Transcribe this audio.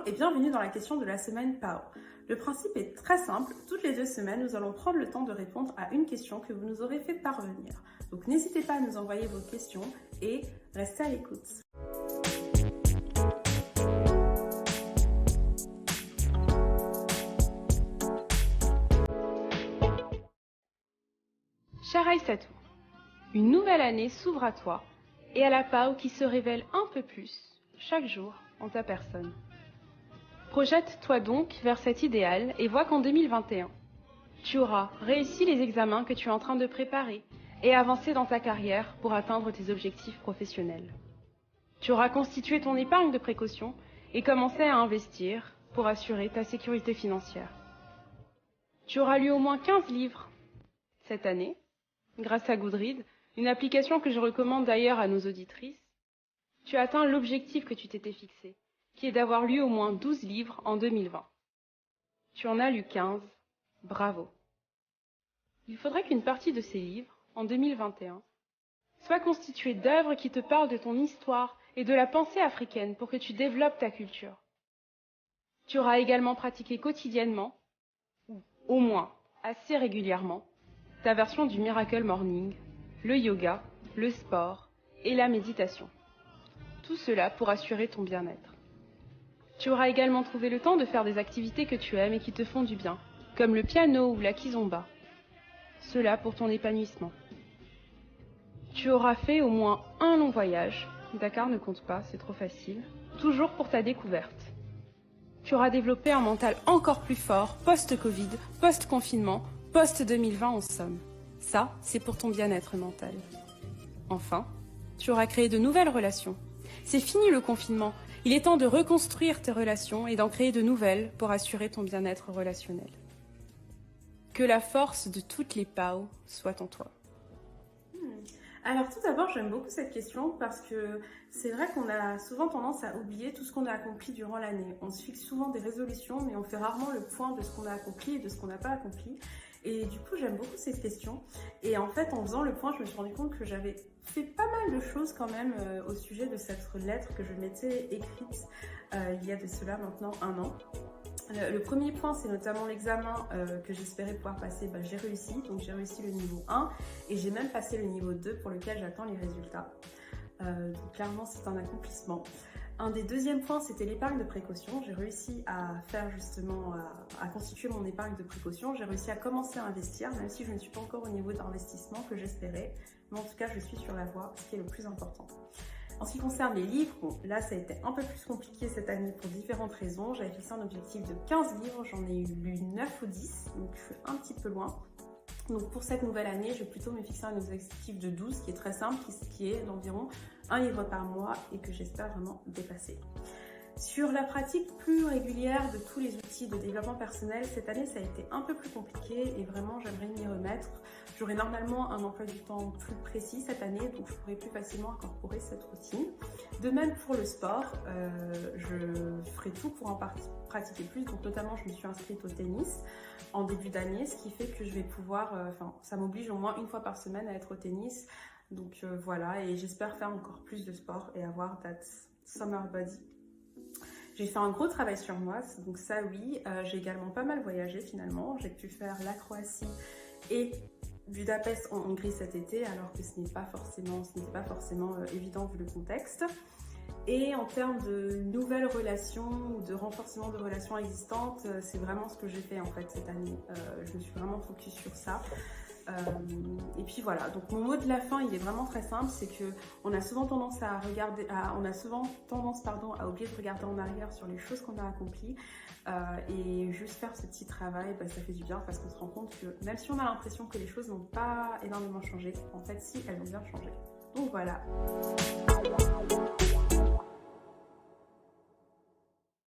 et bienvenue dans la question de la semaine PAO. Le principe est très simple, toutes les 2 semaines, nous allons prendre le temps de répondre à une question que vous nous aurez fait parvenir. Donc n'hésitez pas à nous envoyer vos questions et restez à l'écoute. Cher Aïssatou, une nouvelle année s'ouvre à toi et à la PAO qui se révèle un peu plus chaque jour en ta personne. Projette-toi donc vers cet idéal et vois qu'en 2021, tu auras réussi les examens que tu es en train de préparer et avancé dans ta carrière pour atteindre tes objectifs professionnels. Tu auras constitué ton épargne de précaution et commencé à investir pour assurer ta sécurité financière. Tu auras lu au moins 15 livres cette année, grâce à Goodreads, une application que je recommande d'ailleurs à nos auditrices. Tu as atteint l'objectif que tu t'étais fixé, qui est d'avoir lu au moins 12 livres en 2020. Tu en as lu 15, bravo. Il faudrait qu'une partie de ces livres, en 2021, soit constituée d'œuvres qui te parlent de ton histoire et de la pensée africaine pour que tu développes ta culture. Tu auras également pratiqué quotidiennement, ou au moins assez régulièrement, ta version du Miracle Morning, le yoga, le sport et la méditation. Tout cela pour assurer ton bien-être. Tu auras également trouvé le temps de faire des activités que tu aimes et qui te font du bien, comme le piano ou la kizomba. Cela pour ton épanouissement. Tu auras fait au moins un long voyage, Dakar ne compte pas, c'est trop facile, toujours pour ta découverte. Tu auras développé un mental encore plus fort, post-Covid, post-confinement, post-2020 en somme. Ça, c'est pour ton bien-être mental. Enfin, tu auras créé de nouvelles relations. C'est fini le confinement. Il est temps de reconstruire tes relations et d'en créer de nouvelles pour assurer ton bien-être relationnel. Que la force de toutes les PAO soit en toi. Alors tout d'abord, j'aime beaucoup cette question parce que c'est vrai qu'on a souvent tendance à oublier tout ce qu'on a accompli durant l'année. On se fixe souvent des résolutions, mais on fait rarement le point de ce qu'on a accompli et de ce qu'on n'a pas accompli. Et du coup, j'aime beaucoup cette question. Et en fait, en faisant le point, je me suis rendu compte que j'avais fait pas mal de choses quand même au sujet de cette lettre que je m'étais écrite il y a de cela maintenant 1 an. Le premier point, c'est notamment l'examen que j'espérais pouvoir passer. J'ai réussi, donc j'ai réussi le niveau 1 et j'ai même passé le niveau 2 pour lequel j'attends les résultats. Donc clairement, c'est un accomplissement. Un des deuxièmes points, c'était l'épargne de précaution. J'ai réussi à faire justement, à constituer mon épargne de précaution. J'ai réussi à commencer à investir, même si je ne suis pas encore au niveau d'investissement que j'espérais. Mais en tout cas, je suis sur la voie, ce qui est le plus important. En ce qui concerne les livres, bon, là ça a été un peu plus compliqué cette année pour différentes raisons. J'avais fixé un objectif de 15 livres, j'en ai lu 9 ou 10, donc je suis un petit peu loin. Donc pour cette nouvelle année, je vais plutôt me fixer un objectif de 12, qui est très simple, qui est d'environ 1 livre par mois et que j'espère vraiment dépasser. Sur la pratique plus régulière de tous les outils de développement personnel, cette année ça a été un peu plus compliqué et vraiment j'aimerais m'y remettre. J'aurai normalement un emploi du temps plus précis cette année, donc je pourrai plus facilement incorporer cette routine. De même pour le sport, je ferai tout pour en pratiquer plus, donc notamment je me suis inscrite au tennis en début d'année, ce qui fait que je vais pouvoir, ça m'oblige au moins 1 fois par semaine à être au tennis. Donc voilà, et j'espère faire encore plus de sport et avoir that summer body. J'ai fait un gros travail sur moi, donc ça oui. J'ai également pas mal voyagé finalement. J'ai pu faire la Croatie et Budapest en Hongrie cet été, alors que ce n'était pas forcément évident vu le contexte. Et en termes de nouvelles relations ou de renforcement de relations existantes, c'est vraiment ce que j'ai fait en fait cette année. Je me suis vraiment focus sur ça. Et puis voilà, donc mon mot de la fin il est vraiment très simple, c'est que on a souvent tendance à oublier de regarder en arrière sur les choses qu'on a accomplies et juste faire ce petit travail, ça fait du bien parce qu'on se rend compte que même si on a l'impression que les choses n'ont pas énormément changé, en fait si, elles ont bien changé. Donc voilà.